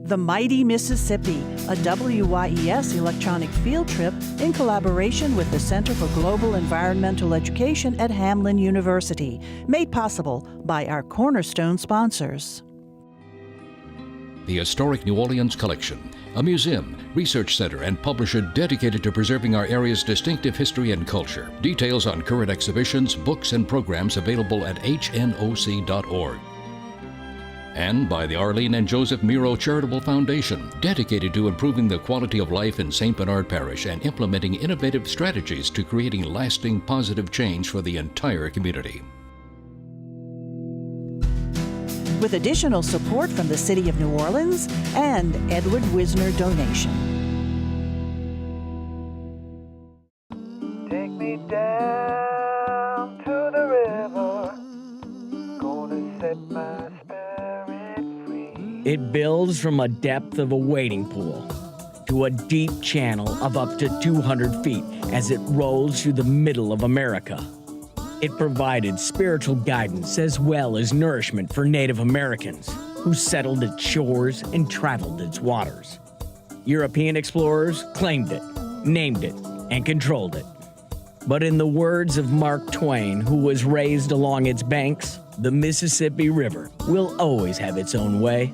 The Mighty Mississippi, a WYES electronic field trip in collaboration with the Center for Global Environmental Education at Hamline University, made possible by our cornerstone sponsors. The Historic New Orleans Collection, a museum, research center, and publisher dedicated to preserving our area's distinctive history and culture. Details on current exhibitions, books, and programs available at hnoc.org. And by the Arlene and Joseph Miro Charitable Foundation, dedicated to improving the quality of life in St. Bernard Parish and implementing innovative strategies to creating lasting positive change for the entire community. With additional support from the City of New Orleans and Edward Wisner donation. Take me down to the river, gonna set my spirit free. It builds from a depth of a wading pool to a deep channel of up to 200 feet as it rolls through the middle of America. It provided spiritual guidance as well as nourishment for Native Americans who settled its shores and traveled its waters. European explorers claimed it, named it, and controlled it. But in the words of Mark Twain, who was raised along its banks, the Mississippi River will always have its own way.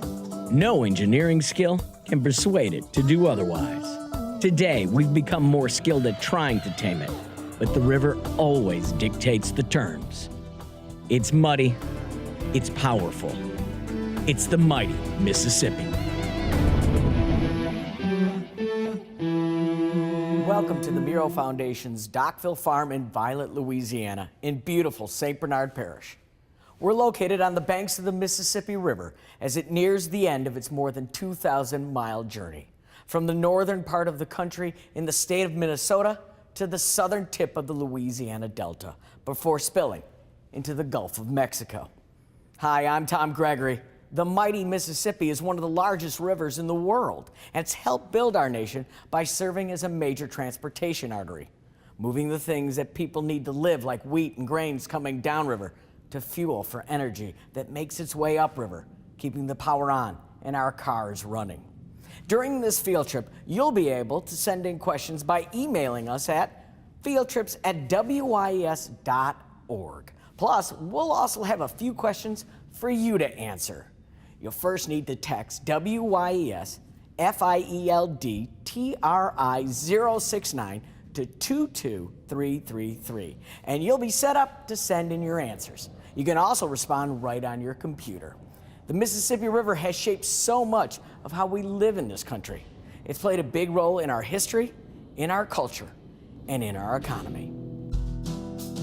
No engineering skill can persuade it to do otherwise. Today, we've become more skilled at trying to tame it, but the river always dictates the terms. It's muddy, it's powerful. It's the mighty Mississippi. Welcome to the Miro Foundation's Dockville Farm in Violet, Louisiana, in beautiful St. Bernard Parish. We're located on the banks of the Mississippi River as it nears the end of its more than 2,000-mile journey, from the northern part of the country in the state of Minnesota to the southern tip of the Louisiana Delta before spilling into the Gulf of Mexico. Hi, I'm Tom Gregory. The mighty Mississippi is one of the largest rivers in the world, and it's helped build our nation by serving as a major transportation artery, moving the things that people need to live, like wheat and grains coming downriver, to fuel for energy that makes its way upriver, keeping the power on and our cars running. During this field trip, you'll be able to send in questions by emailing us at fieldtrips@wyes.org. Plus, we'll also have a few questions for you to answer. You'll first need to text WYES FIELDTRI 069 to 22333, and you'll be set up to send in your answers. You can also respond right on your computer. The Mississippi River has shaped so much of how we live in this country. It's played a big role in our history, in our culture, and in our economy.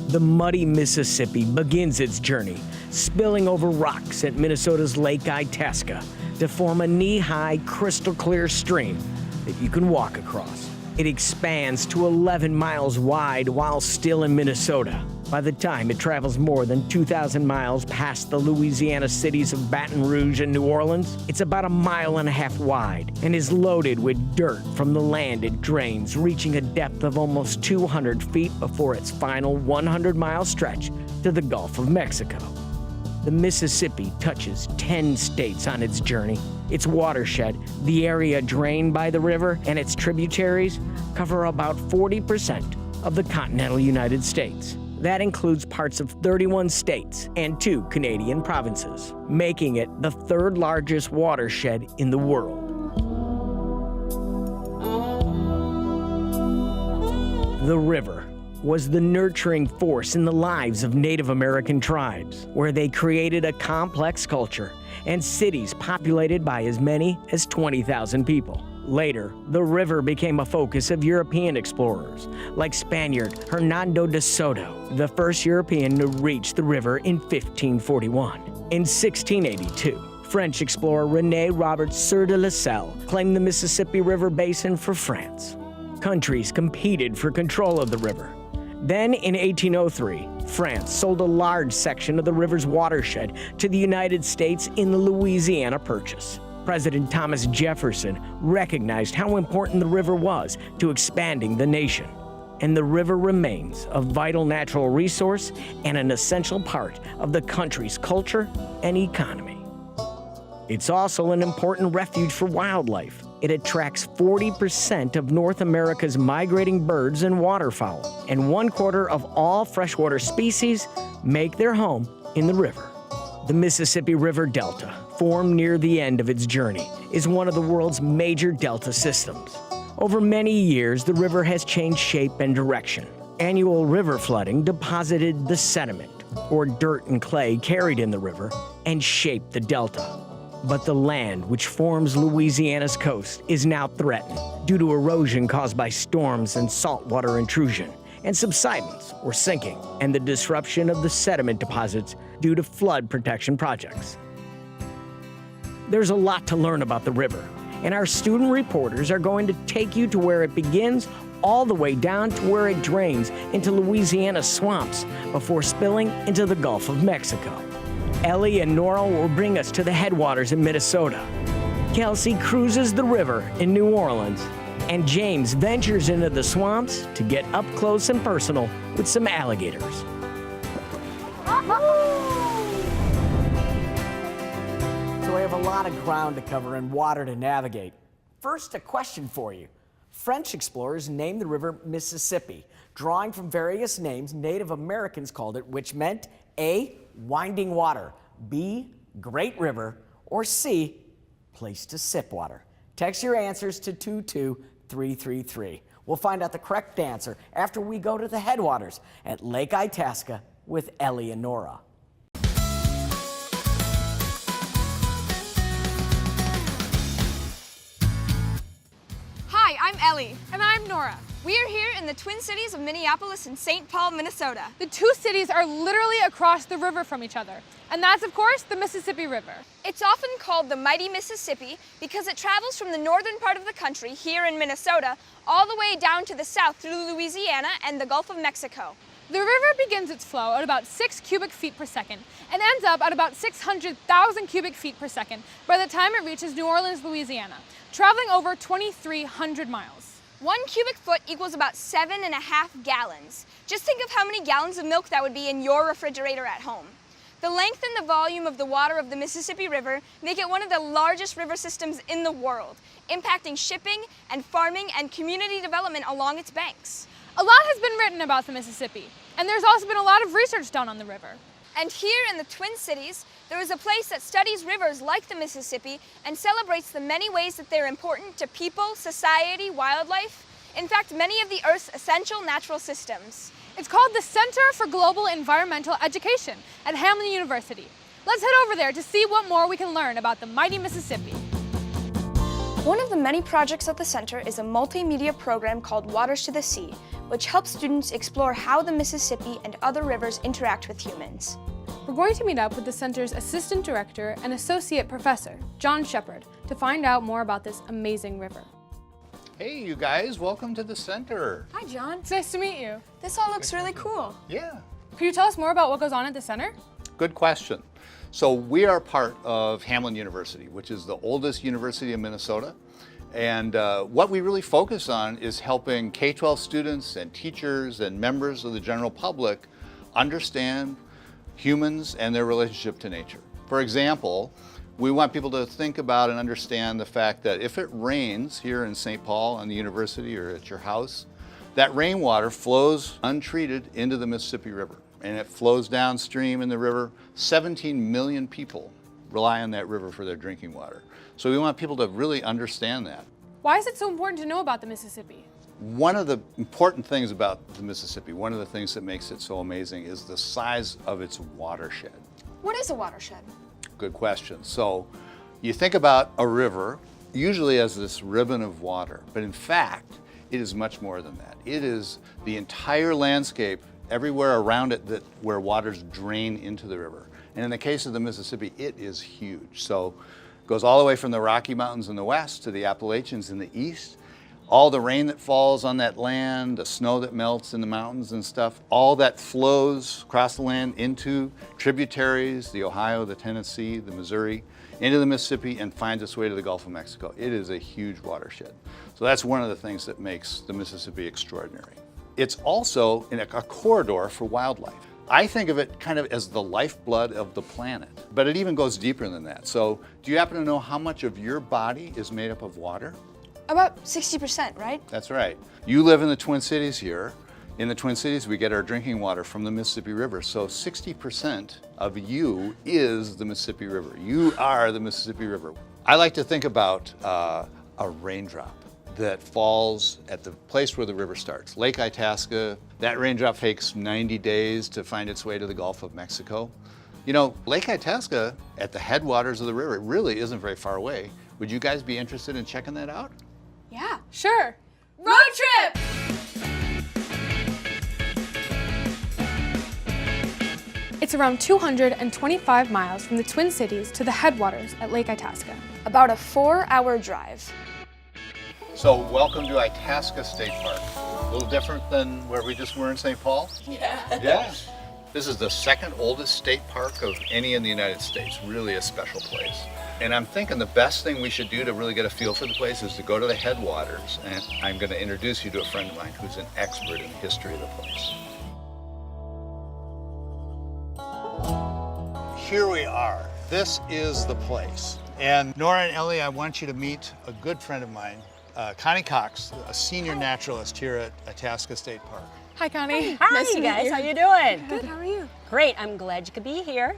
The muddy Mississippi begins its journey, spilling over rocks at Minnesota's Lake Itasca to form a knee-high, crystal-clear stream that you can walk across. It expands to 11 miles wide while still in Minnesota. By the time it travels more than 2,000 miles past the Louisiana cities of Baton Rouge and New Orleans, it's about 1.5 miles wide and is loaded with dirt from the land it drains, reaching a depth of almost 200 feet before its final 100-mile stretch to the Gulf of Mexico. The Mississippi touches 10 states on its journey. Its watershed, the area drained by the river, and its tributaries cover about 40% of the continental United States. That includes parts of 31 states and 2 Canadian provinces, making it the third largest watershed in the world. The river was the nurturing force in the lives of Native American tribes, where they created a complex culture and cities populated by as many as 20,000 people. Later, the river became a focus of European explorers, like Spaniard Hernando de Soto, the first European to reach the river in 1541. In 1682, French explorer René Robert Sieur de la Salle claimed the Mississippi River basin for France. Countries competed for control of the river. Then, in 1803, France sold a large section of the river's watershed to the United States in the Louisiana Purchase. President Thomas Jefferson recognized how important the river was to expanding the nation, and the river remains a vital natural resource and an essential part of the country's culture and economy. It's also an important refuge for wildlife. It attracts 40% of North America's migrating birds and waterfowl, and 1/4 of all freshwater species make their home in the river. The Mississippi River Delta, formed near the end of its journey, is one of the world's major delta systems. Over many years, the river has changed shape and direction. Annual river flooding deposited the sediment, or dirt and clay carried in the river, and shaped the delta. But the land which forms Louisiana's coast is now threatened due to erosion caused by storms and saltwater intrusion, and subsidence, or sinking, and the disruption of the sediment deposits due to flood protection projects. There's a lot to learn about the river, and our student reporters are going to take you to where it begins all the way down to where it drains into Louisiana's swamps before spilling into the Gulf of Mexico. Ellie and Nora will bring us to the headwaters in Minnesota. Kelsey cruises the river in New Orleans, and James ventures into the swamps to get up close and personal with some alligators. So we have a lot of ground to cover and water to navigate. First, a question for you. French explorers named the river Mississippi, drawing from various names Native Americans called it, which meant A, winding water, B, great river, or C, place to sip water. Text your answers to 22333. We'll find out the correct answer after we go to the headwaters at Lake Itasca with Ellie and Nora. Hi, I'm Ellie. And I'm Nora. We are here in the Twin Cities of Minneapolis and St. Paul, Minnesota. The two cities are literally across the river from each other. And that's, of course, the Mississippi River. It's often called the Mighty Mississippi because it travels from the northern part of the country, here in Minnesota, all the way down to the south through Louisiana and the Gulf of Mexico. The river begins its flow at about 6 cubic feet per second and ends up at about 600,000 cubic feet per second by the time it reaches New Orleans, Louisiana, traveling over 2,300 miles. 1 cubic foot equals about 7.5 gallons. Just think of how many gallons of milk that would be in your refrigerator at home. The length and the volume of the water of the Mississippi River make it one of the largest river systems in the world, impacting shipping and farming and community development along its banks. A lot has been written about the Mississippi, and there's also been a lot of research done on the river. And here in the Twin Cities, there is a place that studies rivers like the Mississippi and celebrates the many ways that they're important to people, society, wildlife, in fact, many of the Earth's essential natural systems. It's called the Center for Global Environmental Education at Hamlin University. Let's head over there to see what more we can learn about the mighty Mississippi. One of the many projects at the center is a multimedia program called Waters to the Sea, which helps students explore how the Mississippi and other rivers interact with humans. We're going to meet up with the center's assistant director and associate professor, John Shepard, to find out more about this amazing river. Hey, you guys, welcome to the center. Hi, John. It's nice to meet you. This all looks really cool. Yeah, Could you tell us more about what goes on at the center? good question. So we are part of Hamlin University, which is the oldest university in Minnesota. And what we really focus on is helping K-12 students and teachers and members of the general public understand humans and their relationship to nature. For example, we want people to think about and understand the fact that if it rains here in St. Paul on the university or at your house, that rainwater flows untreated into the Mississippi River, and it flows downstream in the river. 17 million people rely on that river for their drinking water. So we want people to really understand that. Why is it so important to know about the Mississippi? One of the important things about the Mississippi, one of the things that makes it so amazing, is the size of its watershed. What is a watershed? Good question. So you think about a river usually as this ribbon of water, but in fact, it is much more than that. It is the entire landscape everywhere around it where waters drain into the river. And in the case of the Mississippi, it is huge. So it goes all the way from the Rocky Mountains in the west to the Appalachians in the east. All the rain that falls on that land, the snow that melts in the mountains and stuff, all that flows across the land into tributaries, the Ohio, the Tennessee, the Missouri, into the Mississippi, and finds its way to the Gulf of Mexico. It is a huge watershed. So that's one of the things that makes the Mississippi extraordinary. It's also a corridor for wildlife. I think of it kind of as the lifeblood of the planet, but it even goes deeper than that. So do you happen to know how much of your body is made up of water? About 60%, right? That's right. You live in the Twin Cities here. In the Twin Cities, we get our drinking water from the Mississippi River. So 60% of you is the Mississippi River. You are the Mississippi River. I like to think about a raindrop that falls at the place where the river starts. Lake Itasca, that raindrop takes 90 days to find its way to the Gulf of Mexico. You know, Lake Itasca at the headwaters of the river really isn't very far away. Would you guys be interested in checking that out? Yeah. Sure. Road trip! It's around 225 miles from the Twin Cities to the headwaters at Lake Itasca. About a 4-hour drive. So welcome to Itasca State Park. A little different than where we just were in St. Paul? Yeah. This is the second oldest state park of any in the United States. Really a special place. And I'm thinking the best thing we should do to really get a feel for the place is to go to the headwaters. And I'm going to introduce you to a friend of mine who's an expert in the history of the place. Here we are. This is the place. And Nora and Ellie, I want you to meet a good friend of mine, Connie Cox, a senior naturalist here at Itasca State Park. Hi, Connie. Hi, you guys. How you doing? Good, how are you? Great. I'm glad you could be here.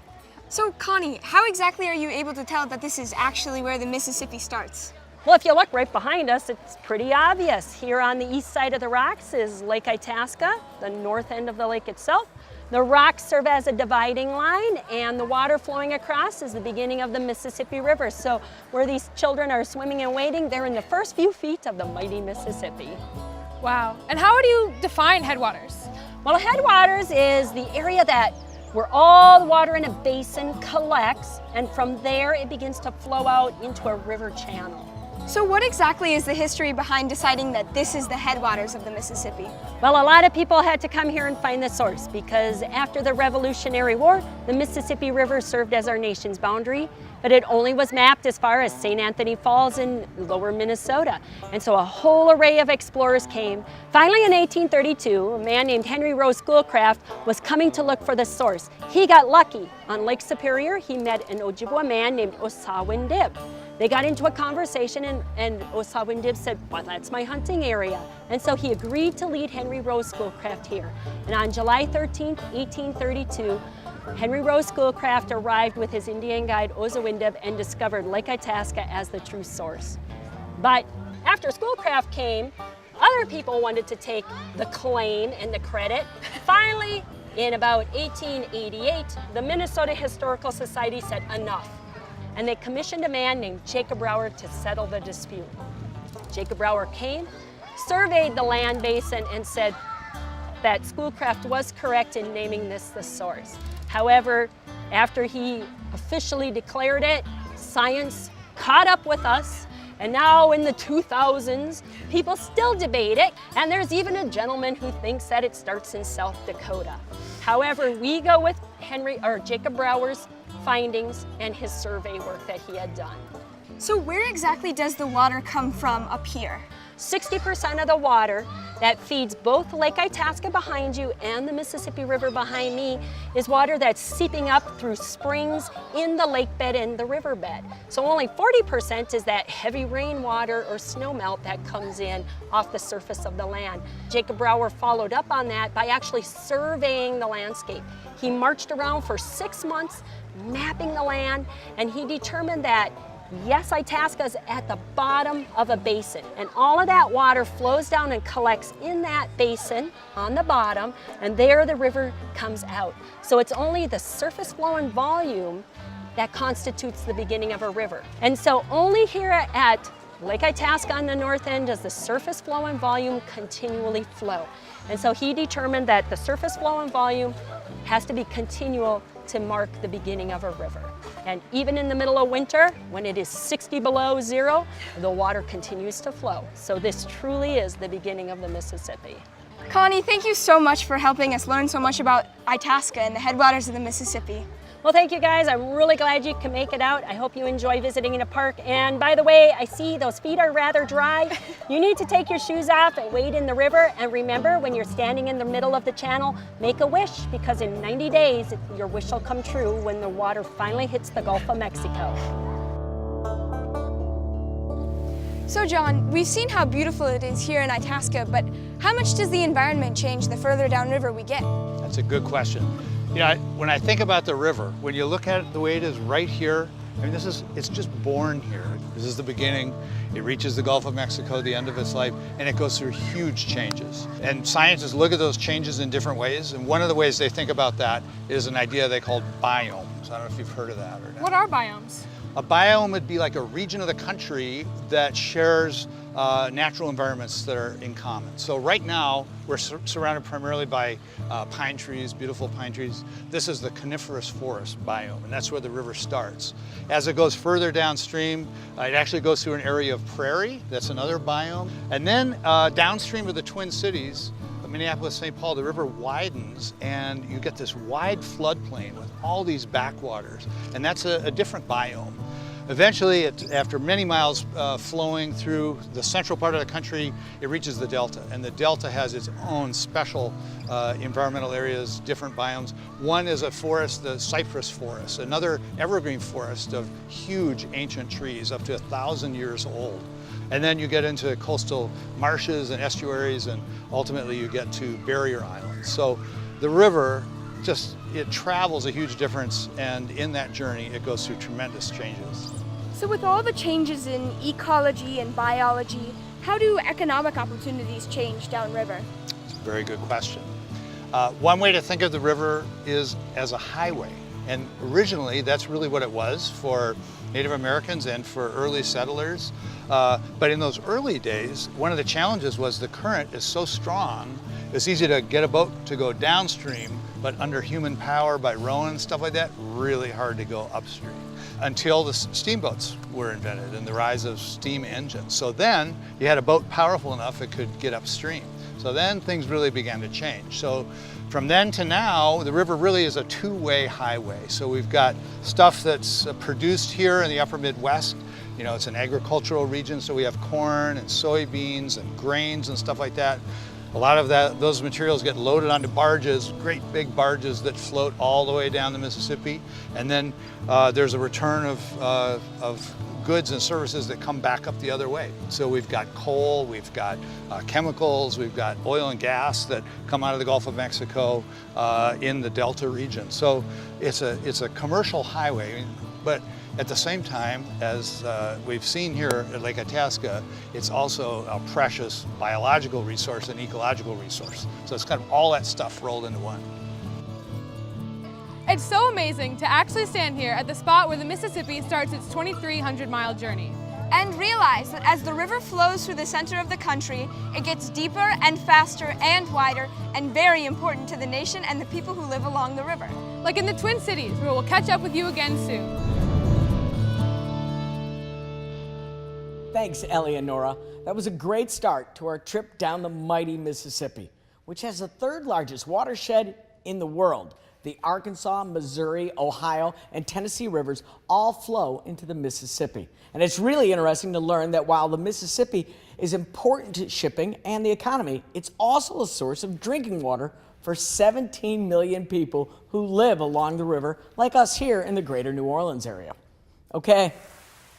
So, Connie, how exactly are you able to tell that this is actually where the Mississippi starts? Well, if you look right behind us, it's pretty obvious. Here on the east side of the rocks is Lake Itasca, the north end of the lake itself. The rocks serve as a dividing line, and the water flowing across is the beginning of the Mississippi River. So where these children are swimming and wading, they're in the first few feet of the mighty Mississippi. Wow. And how would you define headwaters? Well, headwaters is the area where all the water in a basin collects, and from there it begins to flow out into a river channel. So what exactly is the history behind deciding that this is the headwaters of the Mississippi? Well, a lot of people had to come here and find the source because after the Revolutionary War, the Mississippi River served as our nation's boundary, but it only was mapped as far as St. Anthony Falls in lower Minnesota. And so a whole array of explorers came. Finally, in 1832, a man named Henry Rowe Schoolcraft was coming to look for the source. He got lucky. On Lake Superior, he met an Ojibwa man named Osawin-Dib. They got into a conversation and Osawin-Dib said, well, that's my hunting area. And so he agreed to lead Henry Rowe Schoolcraft here. And on July 13th, 1832, Henry Rowe Schoolcraft arrived with his Indian guide Osawin-Dib and discovered Lake Itasca as the true source. But after Schoolcraft came, other people wanted to take the claim and the credit. Finally, in about 1888, the Minnesota Historical Society said enough. And they commissioned a man named Jacob Brower to settle the dispute. Jacob Brower came, surveyed the land basin, and said that Schoolcraft was correct in naming this the source. However, after he officially declared it, science caught up with us, and now in the 2000s, people still debate it, and there's even a gentleman who thinks that it starts in South Dakota. However, we go with Jacob Brower's findings and his survey work that he had done. So where exactly does the water come from up here? 60% of the water that feeds both Lake Itasca behind you and the Mississippi River behind me is water that's seeping up through springs in the lake bed and the riverbed. So only 40% is that heavy rainwater or snowmelt that comes in off the surface of the land. Jacob Brower followed up on that by actually surveying the landscape. He marched around for 6 months, mapping the land, and he determined that yes, Itasca's at the bottom of a basin, and all of that water flows down and collects in that basin on the bottom, and there the river comes out. So it's only the surface flow and volume that constitutes the beginning of a river. And so only here at Lake Itasca on the north end does the surface flow and volume continually flow. And so he determined that the surface flow and volume has to be continual to mark the beginning of a river. And even in the middle of winter, when it is 60 below zero, the water continues to flow. So this truly is the beginning of the Mississippi. Connie, thank you so much for helping us learn so much about Itasca and the headwaters of the Mississippi. Well, thank you guys. I'm really glad you can make it out. I hope you enjoy visiting in a park. And by the way, I see those feet are rather dry. You need to take your shoes off and wade in the river. And remember, when you're standing in the middle of the channel, make a wish, because in 90 days, your wish will come true when the water finally hits the Gulf of Mexico. So John, we've seen how beautiful it is here in Itasca, but how much does the environment change the further downriver we get? That's a good question. You know, when I think about the river, when you look at it the way it is right here, I mean, it's just born here. This is the beginning. It reaches the Gulf of Mexico, the end of its life, and it goes through huge changes. And scientists look at those changes in different ways, and one of the ways they think about that is an idea they call biomes. I don't know if you've heard of that or not. What are biomes? A biome would be like a region of the country that shares natural environments that are in common. So right now, we're surrounded primarily by pine trees, beautiful pine trees. This is the coniferous forest biome, and that's where the river starts. As it goes further downstream, it actually goes through an area of prairie. That's another biome. And then downstream of the Twin Cities, Minneapolis, St. Paul, the river widens, and you get this wide floodplain with all these backwaters, and that's a different biome. Eventually, after many miles flowing through the central part of the country, it reaches the delta, and the delta has its own special environmental areas, different biomes. One is a forest, the cypress forest, another evergreen forest of huge ancient trees up to 1,000 years old. And then you get into coastal marshes and estuaries, and ultimately you get to barrier islands. So the river it travels a huge difference, and in that journey it goes through tremendous changes. So with all the changes in ecology and biology, how do economic opportunities change downriver? It's a very good question. One way to think of the river is as a highway, and originally that's really what it was for Native Americans and for early settlers. But in those early days, one of the challenges was the current is so strong, it's easy to get a boat to go downstream, but under human power by rowing and stuff like that, really hard to go upstream. Until the steamboats were invented and the rise of steam engines. So then you had a boat powerful enough it could get upstream. So then things really began to change. So from then to now, the river really is a two-way highway. So we've got stuff that's produced here in the upper Midwest. You know, it's an agricultural region, so we have corn and soybeans and grains and stuff like that. A lot of those materials get loaded onto barges, great big barges that float all the way down the Mississippi. And then there's a return of goods and services that come back up the other way. So we've got coal, we've got chemicals, we've got oil and gas that come out of the Gulf of Mexico in the Delta region. So it's a commercial highway, but at the same time, as we've seen here at Lake Itasca, it's also a precious biological resource and ecological resource. So it's kind of all that stuff rolled into one. It's so amazing to actually stand here at the spot where the Mississippi starts its 2,300-mile journey. And realize that as the river flows through the center of the country, it gets deeper and faster and wider, and very important to the nation and the people who live along the river. Like in the Twin Cities, where we'll catch up with you again soon. Thanks, Eleonora. That was a great start to our trip down the mighty Mississippi, which has the third largest watershed in the world. The Arkansas, Missouri, Ohio, and Tennessee rivers all flow into the Mississippi. And it's really interesting to learn that while the Mississippi is important to shipping and the economy, it's also a source of drinking water for 17 million people who live along the river, like us here in the greater New Orleans area. Okay,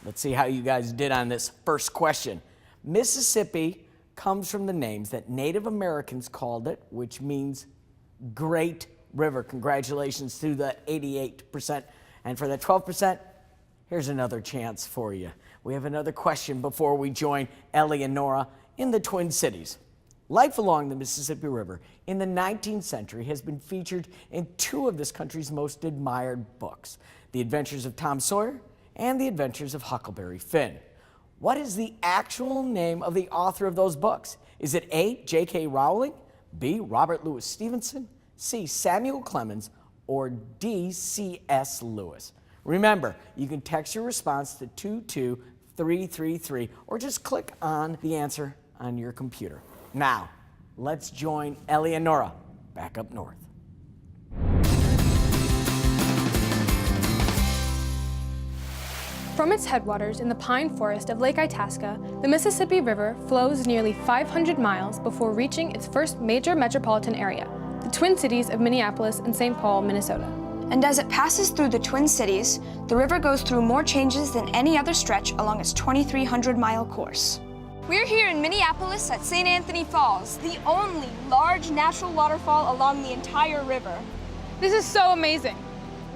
let's see how you guys did on this first question. Mississippi comes from the names that Native Americans called it, which means Great River. Congratulations to the 88%. And for that 12%, here's another chance for you. We have another question before we join Eleonora in the Twin Cities. Life along the Mississippi River in the 19th century has been featured in two of this country's most admired books, The Adventures of Tom Sawyer and The Adventures of Huckleberry Finn. What is the actual name of the author of those books? Is it A, J.K. Rowling, B, Robert Louis Stevenson, C, Samuel Clemens, or D, C.S. Lewis? Remember, you can text your response to 22333 or just click on the answer on your computer. Now, let's join Eleonora back up north. From its headwaters in the pine forest of Lake Itasca, the Mississippi River flows nearly 500 miles before reaching its first major metropolitan area, the Twin Cities of Minneapolis and St. Paul, Minnesota. And as it passes through the Twin Cities, the river goes through more changes than any other stretch along its 2,300-mile course. We're here in Minneapolis at St. Anthony Falls, the only large natural waterfall along the entire river. This is so amazing.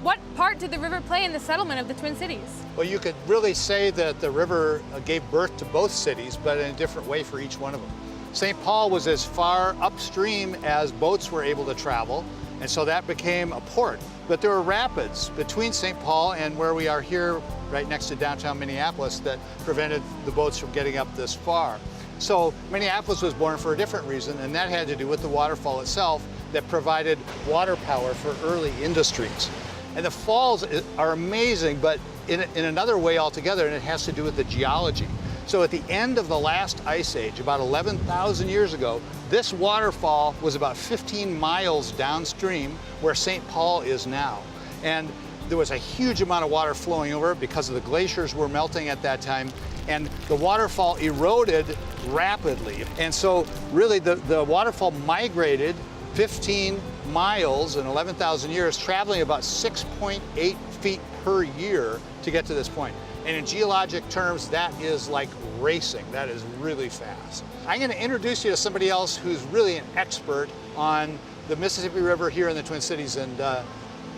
What part did the river play in the settlement of the Twin Cities? Well, you could really say that the river gave birth to both cities, but in a different way for each one of them. St. Paul was as far upstream as boats were able to travel, and so that became a port. But there were rapids between St. Paul and where we are here, right next to downtown Minneapolis, that prevented the boats from getting up this far. So Minneapolis was born for a different reason, and that had to do with the waterfall itself that provided water power for early industries. And the falls are amazing, but in another way altogether, and it has to do with the geology. So at the end of the last ice age, about 11,000 years ago, this waterfall was about 15 miles downstream where St. Paul is now. And there was a huge amount of water flowing over because of the glaciers were melting at that time, and the waterfall eroded rapidly. And so really the waterfall migrated 15 miles in 11,000 years, traveling about 6.8 feet per year to get to this point. And in geologic terms, that is like racing. That is really fast. I'm going to introduce you to somebody else who's really an expert on the Mississippi River here in the Twin Cities, and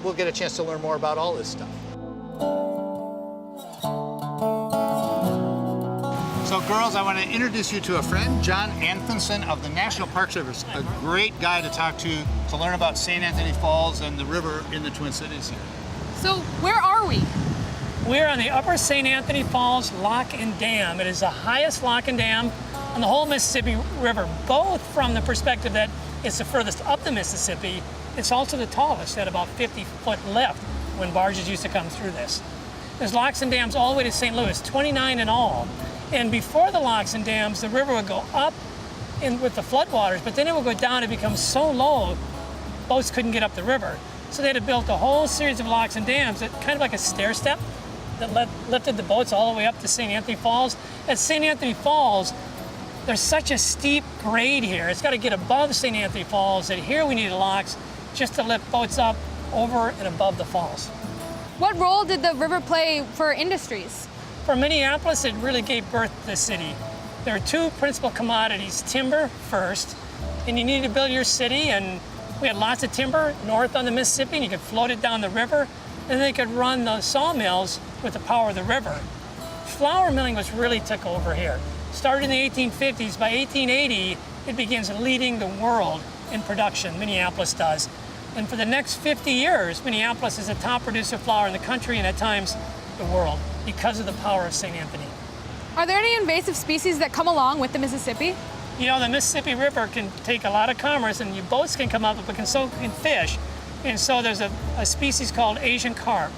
we'll get a chance to learn more about all this stuff. So girls, I want to introduce you to a friend, John Anfinson of the National Park Service, a great guy to talk to learn about St. Anthony Falls and the river in the Twin Cities here. So where are we? We're on the upper St. Anthony Falls Lock and Dam. It is the highest lock and dam on the whole Mississippi River, both from the perspective that it's the furthest up the Mississippi. It's also the tallest at about 50-foot lift when barges used to come through this. There's locks and dams all the way to St. Louis, 29 in all. And before the locks and dams, the river would go up with the floodwaters, but then it would go down and become so low, boats couldn't get up the river. So they had to build a whole series of locks and dams, that kind of like a stair step that lifted the boats all the way up to St. Anthony Falls. At St. Anthony Falls, there's such a steep grade here. It's got to get above St. Anthony Falls that here we needed locks just to lift boats up over and above the falls. What role did the river play for industries? For Minneapolis, it really gave birth to the city. There are two principal commodities, timber first, and you need to build your city, and we had lots of timber north on the Mississippi, and you could float it down the river, and they could run the sawmills with the power of the river. Flour milling was really took over here. Started in the 1850s, by 1880, it begins leading the world in production, Minneapolis does. And for the next 50 years, Minneapolis is the top producer of flour in the country and at times the world because of the power of St. Anthony. Are there any invasive species that come along with the Mississippi? You know, the Mississippi River can take a lot of commerce and your boats can come up, but so can fish. And so there's a species called Asian carp.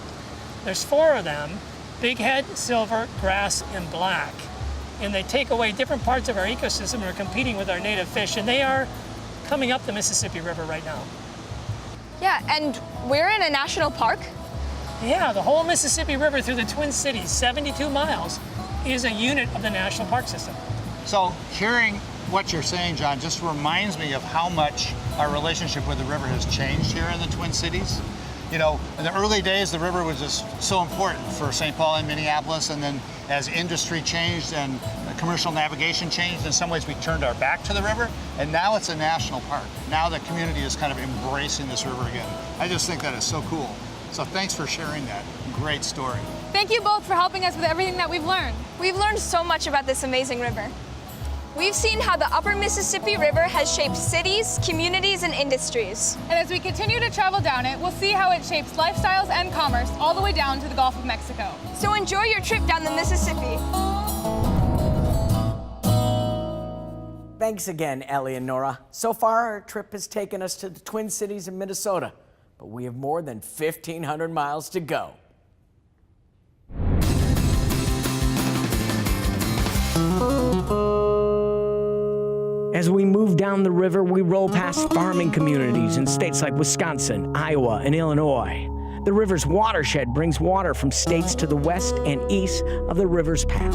There's 4 of them, bighead, silver, grass, and black. And they take away different parts of our ecosystem and are competing with our native fish, and they are coming up the Mississippi River right now. Yeah, and we're in a national park? Yeah, the whole Mississippi River through the Twin Cities, 72 miles, is a unit of the national park system. So hearing what you're saying, John, just reminds me of how much our relationship with the river has changed here in the Twin Cities. You know, in the early days, the river was just so important for St. Paul and Minneapolis, and then as industry changed and commercial navigation changed, in some ways we turned our back to the river, and now it's a national park. Now the community is kind of embracing this river again. I just think that is so cool. So thanks for sharing that. Great story. Thank you both for helping us with everything that we've learned. We've learned so much about this amazing river. We've seen how the upper Mississippi River has shaped cities, communities, and industries. And as we continue to travel down it, we'll see how it shapes lifestyles and commerce all the way down to the Gulf of Mexico. So enjoy your trip down the Mississippi. Thanks again, Ellie and Nora. So far, our trip has taken us to the Twin Cities of Minnesota, but we have more than 1,500 miles to go. As we move down the river, we roll past farming communities in states like Wisconsin, Iowa, and Illinois. The river's watershed brings water from states to the west and east of the river's path.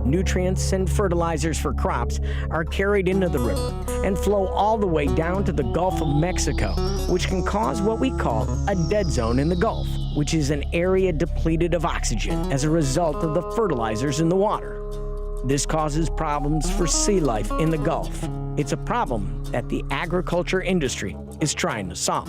Nutrients and fertilizers for crops are carried into the river and flow all the way down to the Gulf of Mexico, which can cause what we call a dead zone in the Gulf, which is an area depleted of oxygen as a result of the fertilizers in the water. This causes problems for sea life in the Gulf. It's a problem that the agriculture industry is trying to solve.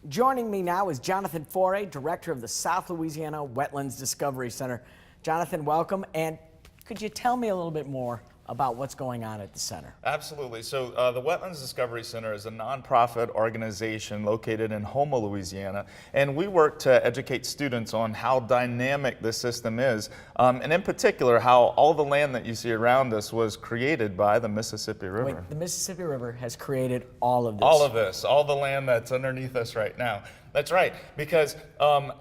Joining me now is Jonathan Foray, Director of the South Louisiana Wetlands Discovery Center. Jonathan, welcome. And could you tell me a little bit more about what's going on at the center? Absolutely. So the Wetlands Discovery Center is a nonprofit organization located in Houma, Louisiana, and we work to educate students on how dynamic this system is, and in particular how all the land that you see around us was created by the Mississippi River. Wait, the Mississippi River has created all of this? All of this, all the land that's underneath us right now. That's right, because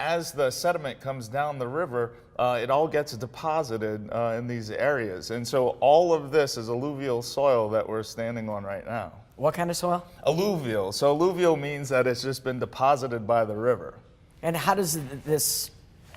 as the sediment comes down the river, it all gets deposited in these areas. And so all of this is alluvial soil that we're standing on right now. What kind of soil? Alluvial. So alluvial means that it's just been deposited by the river. And how does this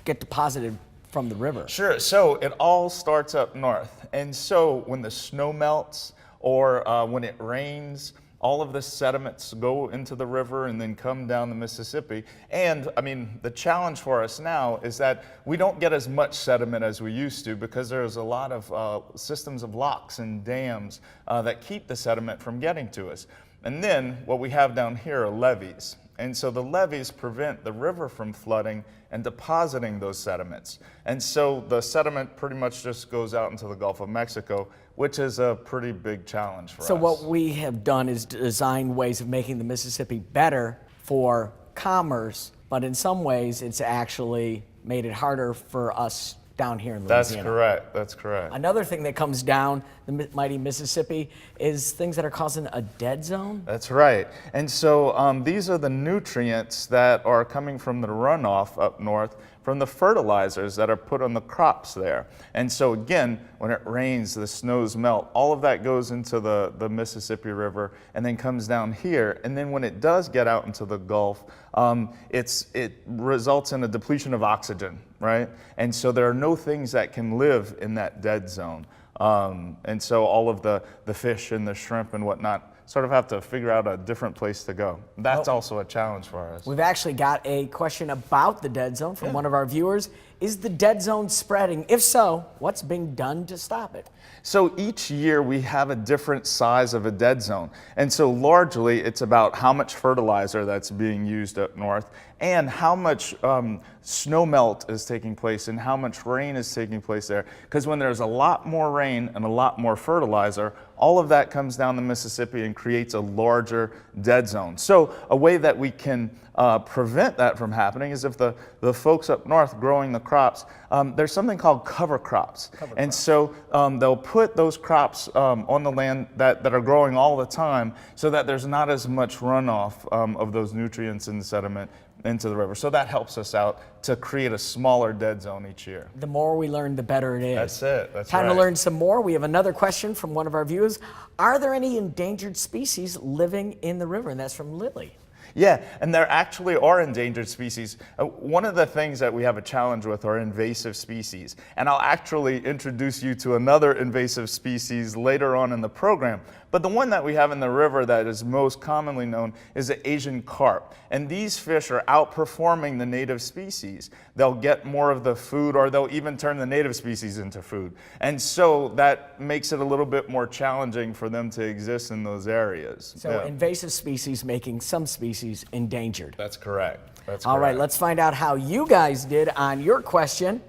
get deposited from the river? Sure. So it all starts up north. And so when the snow melts or when it rains, all of the sediments go into the river and then come down the Mississippi. And I mean, the challenge for us now is that we don't get as much sediment as we used to because there's a lot of systems of locks and dams that keep the sediment from getting to us. And then what we have down here are levees. And so the levees prevent the river from flooding and depositing those sediments. And so the sediment pretty much just goes out into the Gulf of Mexico, which is a pretty big challenge for us. So what we have done is design ways of making the Mississippi better for commerce, but in some ways it's actually made it harder for us down here in Louisiana. That's correct, that's correct. Another thing that comes down the mighty Mississippi is things that are causing a dead zone. That's right. And so these are the nutrients that are coming from the runoff up north from the fertilizers that are put on the crops there. And so again, when it rains, the snows melt, all of that goes into the Mississippi River and then comes down here. And then when it does get out into the Gulf, it results in a depletion of oxygen, right? And so there are no things that can live in that dead zone. And so all of the fish and the shrimp and whatnot sort of have to figure out a different place to go. That's also a challenge for us. We've actually got a question about the dead zone from one of our viewers. Is the dead zone spreading? If so, what's being done to stop it? So each year we have a different size of a dead zone. And so largely it's about how much fertilizer that's being used up north and how much snow melt is taking place and how much rain is taking place there. Because when there's a lot more rain and a lot more fertilizer, all of that comes down the Mississippi and creates a larger dead zone. So a way that we can prevent that from happening is if the folks up north growing the crops, there's something called cover crops. And so they'll put those crops on the land that are growing all the time so that there's not as much runoff of those nutrients in the sediment into the river. So that helps us out to create a smaller dead zone each year. The more we learn, the better it is. That's it. That's Time right. to learn some more. We have another question from one of our viewers. Are there any endangered species living in the river? And that's from Lily. Yeah, and there actually are endangered species. One of the things that we have a challenge with are invasive species. And I'll actually introduce you to another invasive species later on in the program. But the one that we have in the river that is most commonly known is the Asian carp. And these fish are outperforming the native species. They'll get more of the food, or they'll even turn the native species into food. And so that makes it a little bit more challenging for them to exist in those areas. So invasive species making some species endangered. That's correct. That's All right, correct. let's find out how you guys did on your question.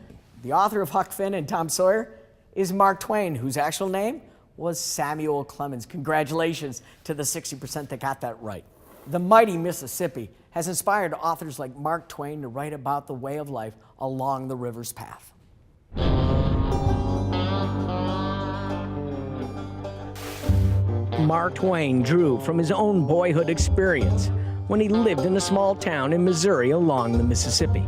The author of Huck Finn and Tom Sawyer is Mark Twain, whose actual name was Samuel Clemens. Congratulations to the 60% that got that right. The mighty Mississippi has inspired authors like Mark Twain to write about the way of life along the river's path. Mark Twain drew from his own boyhood experience when he lived in a small town in Missouri along the Mississippi.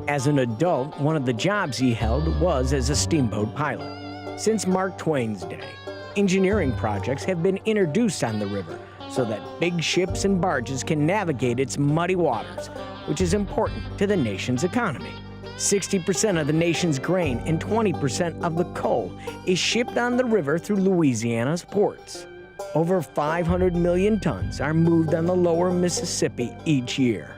As an adult, one of the jobs he held was as a steamboat pilot. Since Mark Twain's day, engineering projects have been introduced on the river so that big ships and barges can navigate its muddy waters, which is important to the nation's economy. 60% of the nation's grain and 20% of the coal is shipped on the river through Louisiana's ports. Over 500 million tons are moved on the lower Mississippi each year.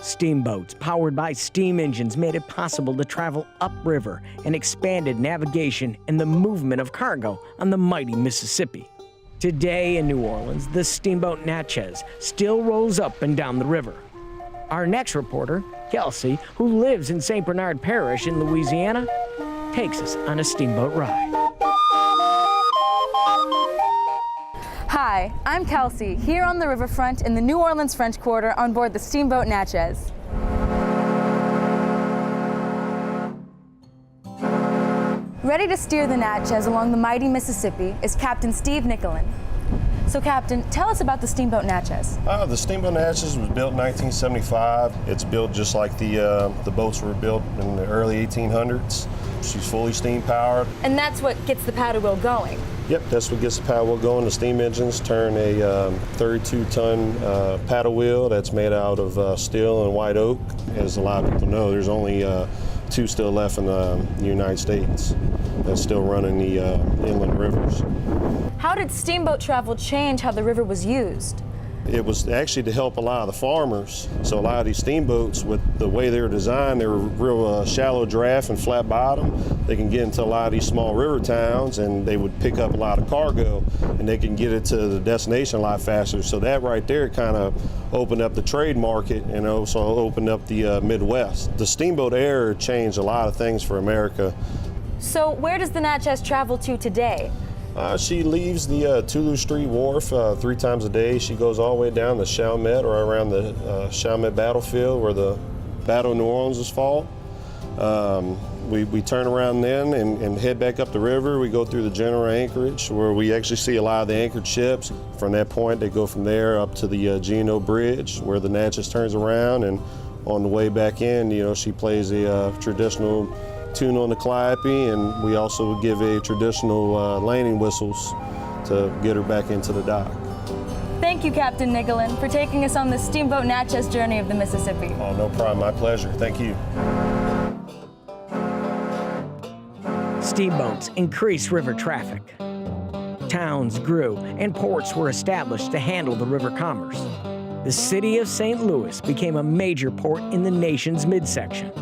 Steamboats powered by steam engines made it possible to travel upriver and expanded navigation and the movement of cargo on the mighty Mississippi. Today in New Orleans, the steamboat Natchez still rolls up and down the river. Our next reporter, Kelsey, who lives in St. Bernard Parish in Louisiana, takes us on a steamboat ride. Hi, I'm Kelsey, here on the riverfront in the New Orleans French Quarter on board the steamboat Natchez. Ready to steer the Natchez along the mighty Mississippi is Captain Steve Nicholin. So Captain, tell us about the steamboat Natchez. The steamboat Natchez was built in 1975. It's built just like the boats were built in the early 1800s. She's fully steam powered. And that's what gets the paddle wheel going. Yep, that's what gets the paddle wheel going. The steam engines turn a 32-ton paddle wheel that's made out of steel and white oak. As a lot of people know, there's only 2 still left in the United States that's still running the inland rivers. How did steamboat travel change how the river was used? It was actually to help a lot of the farmers. So a lot of these steamboats, with the way they were designed, they were real shallow draft and flat bottom. They can get into a lot of these small river towns and they would pick up a lot of cargo and they can get it to the destination a lot faster. So that right there kind of opened up the trade market and also opened up the Midwest. The steamboat era changed a lot of things for America. So where does the Natchez travel to today? She leaves the Toulouse Street Wharf 3 times a day. She goes all the way down to Chalmette or around the Chalmette battlefield where the Battle of New Orleans was fought. We turn around then and head back up the river. We go through the general anchorage where we actually see a lot of the anchored ships. From that point, they go from there up to the G&O Bridge where the Natchez turns around, and on the way back in, you know, she plays a traditional tune on the calliope, and we also give a traditional landing whistles to get her back into the dock. Thank you, Captain Nicholin, for taking us on the steamboat Natchez journey of the Mississippi. Oh, no problem. My pleasure. Thank you. Steamboats increased river traffic. Towns grew and ports were established to handle the river commerce. The city of St. Louis became a major port in the nation's midsection.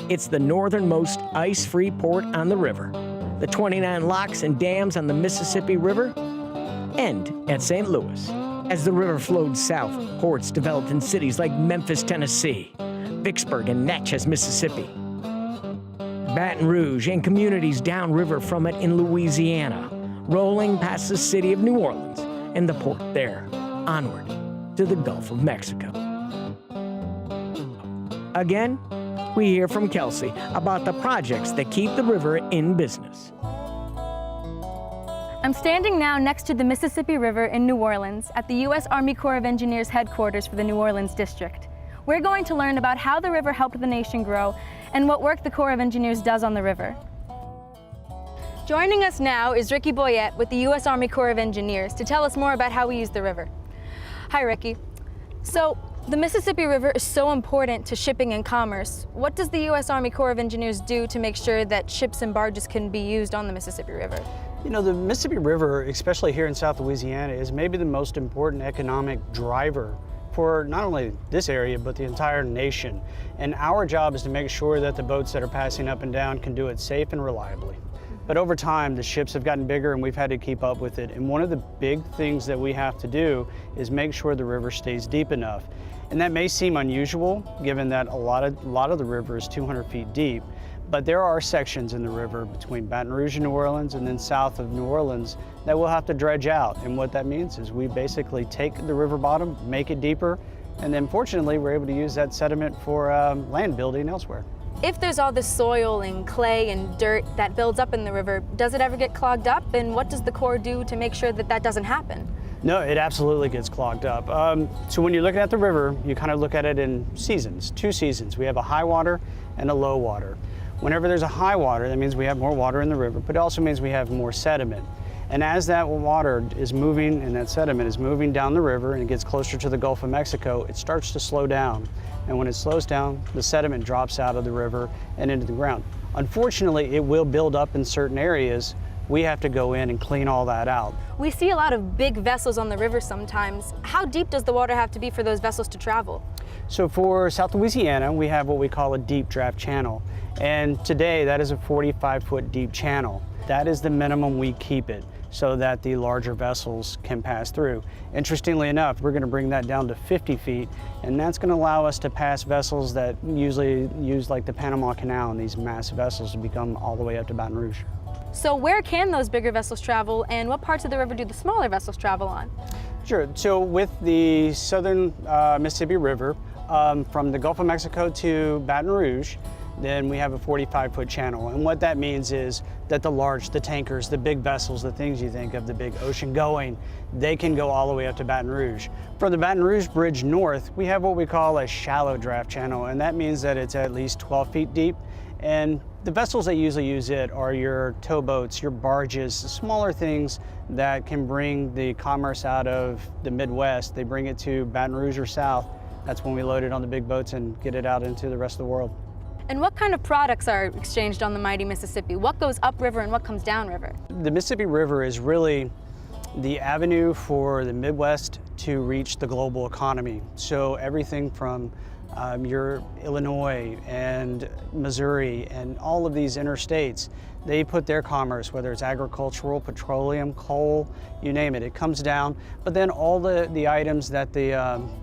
It's the northernmost ice-free port on the river. The 29 locks and dams on the Mississippi River end at St. Louis. As the river flowed south, ports developed in cities like Memphis, Tennessee, Vicksburg, and Natchez, Mississippi, Baton Rouge, and communities downriver from it in Louisiana, rolling past the city of New Orleans and the port there, onward to the Gulf of Mexico. Again, we hear from Kelsey about the projects that keep the river in business. I'm standing now next to the Mississippi River in New Orleans at the U.S. Army Corps of Engineers headquarters for the New Orleans district. We're going to learn about how the river helped the nation grow and what work the Corps of Engineers does on the river. Joining us now is Ricky Boyette with the U.S. Army Corps of Engineers to tell us more about how we use the river. Hi, Ricky. So, the Mississippi River is so important to shipping and commerce. What does the U.S. Army Corps of Engineers do to make sure that ships and barges can be used on the Mississippi River? You know, the Mississippi River, especially here in South Louisiana, is maybe the most important economic driver for not only this area, but the entire nation. And our job is to make sure that the boats that are passing up and down can do it safe and reliably. But over time, the ships have gotten bigger and we've had to keep up with it. And one of the big things that we have to do is make sure the river stays deep enough. And that may seem unusual, given that a lot of the river is 200 feet deep, but there are sections in the river between Baton Rouge and New Orleans and then south of New Orleans that we'll have to dredge out. And what that means is we basically take the river bottom, make it deeper, and then fortunately we're able to use that sediment for land building elsewhere. If there's all this soil and clay and dirt that builds up in the river, does it ever get clogged up? And what does the Corps do to make sure that that doesn't happen? No, it absolutely gets clogged up. So when you're looking at the river, you kind of look at it in seasons, 2 seasons. We have a high water and a low water. Whenever there's a high water, that means we have more water in the river, but it also means we have more sediment. And as that water is moving and that sediment is moving down the river and it gets closer to the Gulf of Mexico, it starts to slow down. And when it slows down, the sediment drops out of the river and into the ground. Unfortunately, it will build up in certain areas. We have to go in and clean all that out. We see a lot of big vessels on the river sometimes. How deep does the water have to be for those vessels to travel? So for South Louisiana, we have what we call a deep draft channel. And today, that is a 45-foot deep channel. That is the minimum we keep it, so that the larger vessels can pass through. Interestingly enough, we're going to bring that down to 50 feet, and that's going to allow us to pass vessels that usually use like the Panama Canal and these massive vessels to become all the way up to Baton Rouge. So where can those bigger vessels travel, and what parts of the river do the smaller vessels travel on? Sure, so with the southern Mississippi River, from the Gulf of Mexico to Baton Rouge, then we have a 45-foot channel. And what that means is that the tankers, the big vessels, the things you think of, the big ocean going, they can go all the way up to Baton Rouge. For the Baton Rouge Bridge north, we have what we call a shallow draft channel, and that means that it's at least 12 feet deep. And the vessels that usually use it are your towboats, your barges, smaller things that can bring the commerce out of the Midwest. They bring it to Baton Rouge or south. That's when we load it on the big boats and get it out into the rest of the world. And what kind of products are exchanged on the mighty Mississippi? What goes upriver and what comes downriver? The Mississippi River is really the avenue for the Midwest to reach the global economy. So everything from your Illinois and Missouri and all of these interstates, they put their commerce, whether it's agricultural, petroleum, coal, you name it, it comes down. But then all the items that the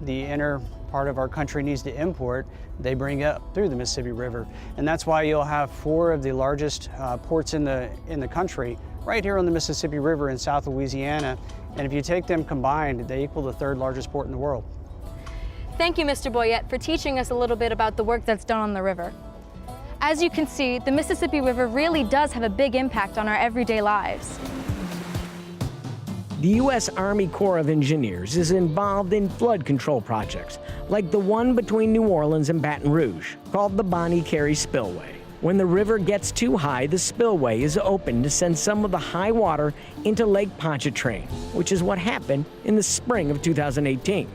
inner part of our country needs to import, they bring up through the Mississippi River. And that's why you'll have 4 of the largest ports in the country right here on the Mississippi River in South Louisiana. And if you take them combined, they equal the 3rd largest port in the world. Thank you, Mr. Boyette, for teaching us a little bit about the work that's done on the river. As you can see, the Mississippi River really does have a big impact on our everyday lives. The U.S. Army Corps of Engineers is involved in flood control projects, like the one between New Orleans and Baton Rouge, called the Bonnie Carey Spillway. When the river gets too high, the spillway is open to send some of the high water into Lake Pontchartrain, which is what happened in the spring of 2018.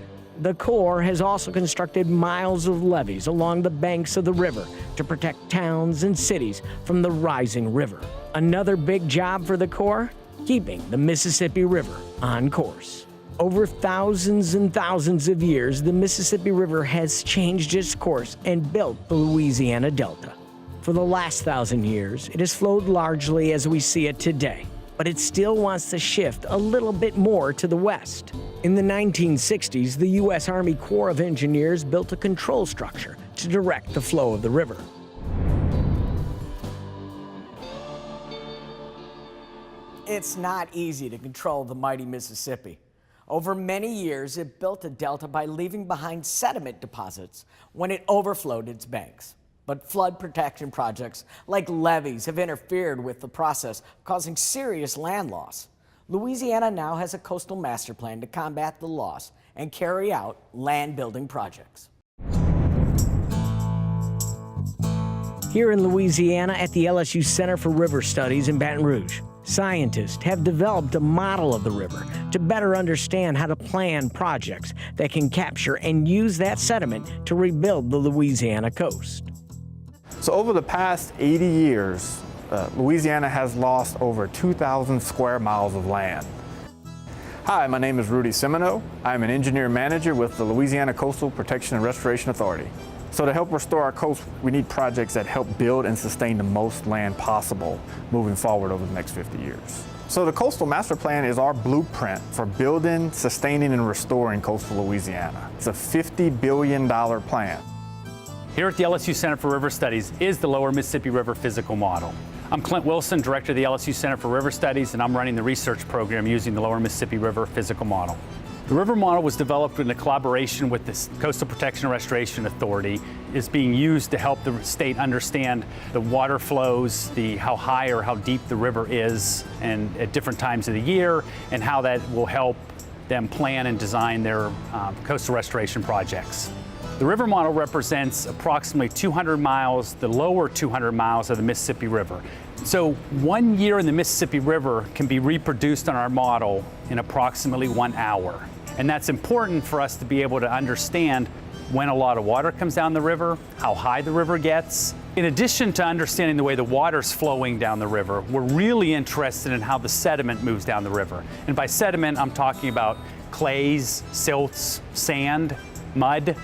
The Corps has also constructed miles of levees along the banks of the river to protect towns and cities from the rising river. Another big job for the Corps? Keeping the Mississippi River on course. Over thousands and thousands of years, the Mississippi River has changed its course and built the Louisiana Delta. For the last 1,000 years, it has flowed largely as we see it today, but it still wants to shift a little bit more to the west. In the 1960s, the U.S. Army Corps of Engineers built a control structure to direct the flow of the river. It's not easy to control the mighty Mississippi. Over many years, it built a delta by leaving behind sediment deposits when it overflowed its banks. But flood protection projects like levees have interfered with the process, causing serious land loss. Louisiana now has a coastal master plan to combat the loss and carry out land building projects. Here in Louisiana at the LSU Center for River Studies in Baton Rouge, scientists have developed a model of the river to better understand how to plan projects that can capture and use that sediment to rebuild the Louisiana coast. So over the past 80 years, Louisiana has lost over 2,000 square miles of land. Hi, my name is Rudy Semino. I'm an engineer manager with the Louisiana Coastal Protection and Restoration Authority. So to help restore our coast, we need projects that help build and sustain the most land possible moving forward over the next 50 years. So the Coastal Master Plan is our blueprint for building, sustaining, and restoring coastal Louisiana. It's a $50 billion plan. Here at the LSU Center for River Studies is the Lower Mississippi River Physical Model. I'm Clint Wilson, Director of the LSU Center for River Studies, and I'm running the research program using the Lower Mississippi River Physical Model. The river model was developed in a collaboration with the Coastal Protection and Restoration Authority. It's being used to help the state understand the water flows, how high or how deep the river is, and at different times of the year, and how that will help them plan and design their coastal restoration projects. The river model represents approximately 200 miles, the lower 200 miles of the Mississippi River. So 1 year in the Mississippi River can be reproduced on our model in approximately 1 hour. And that's important for us to be able to understand when a lot of water comes down the river, how high the river gets. In addition to understanding the way the water's flowing down the river, we're really interested in how the sediment moves down the river. And by sediment, I'm talking about clays, silts, sand, mud.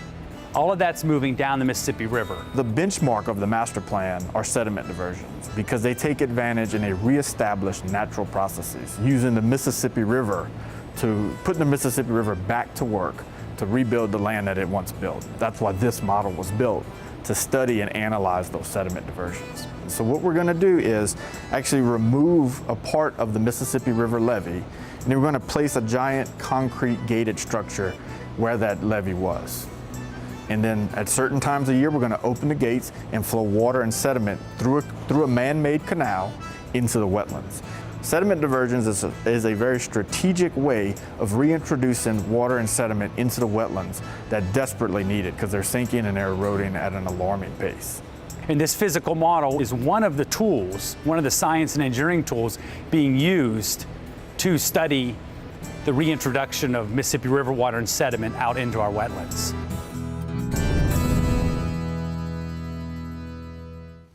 All of that's moving down the Mississippi River. The benchmark of the master plan are sediment diversions because they take advantage in a reestablished natural processes using the Mississippi River to put the Mississippi River back to work to rebuild the land that it once built. That's why this model was built, to study and analyze those sediment diversions. So what we're going to do is actually remove a part of the Mississippi River levee, and then we're going to place a giant concrete gated structure where that levee was. And then at certain times of year, we're going to open the gates and flow water and sediment through a man-made canal into the wetlands. Sediment diversions is a very strategic way of reintroducing water and sediment into the wetlands that desperately need it because they're sinking and they're eroding at an alarming pace. And this physical model is one of the tools, one of the science and engineering tools being used to study the reintroduction of Mississippi River water and sediment out into our wetlands.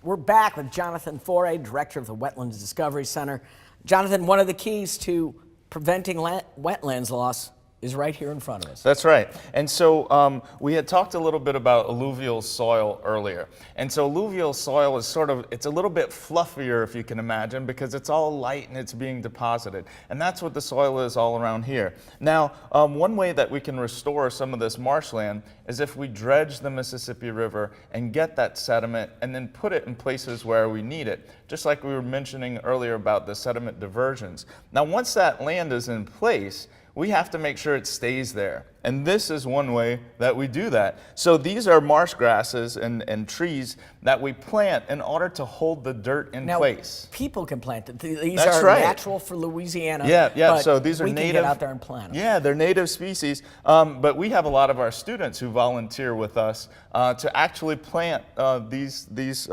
We're back with Jonathan Foray, Director of the Wetlands Discovery Center. Jonathan, one of the keys to preventing wetlands loss is right here in front of us. That's right. And so we had talked a little bit about alluvial soil earlier. And so alluvial soil is it's a little bit fluffier, if you can imagine, because it's all light and it's being deposited. And that's what the soil is all around here. Now, one way that we can restore some of this marshland is if we dredge the Mississippi River and get that sediment and then put it in places where we need it, just like we were mentioning earlier about the sediment diversions. Now, once that land is in place, we have to make sure it stays there. And this is one way that we do that. So these are marsh grasses and trees that we plant in order to hold the dirt in place. People can plant it. These That's are right. natural for Louisiana. Yeah. But so these are we native. can get out there and plant them. Yeah, they're native species. But we have a lot of our students who volunteer with us to actually plant these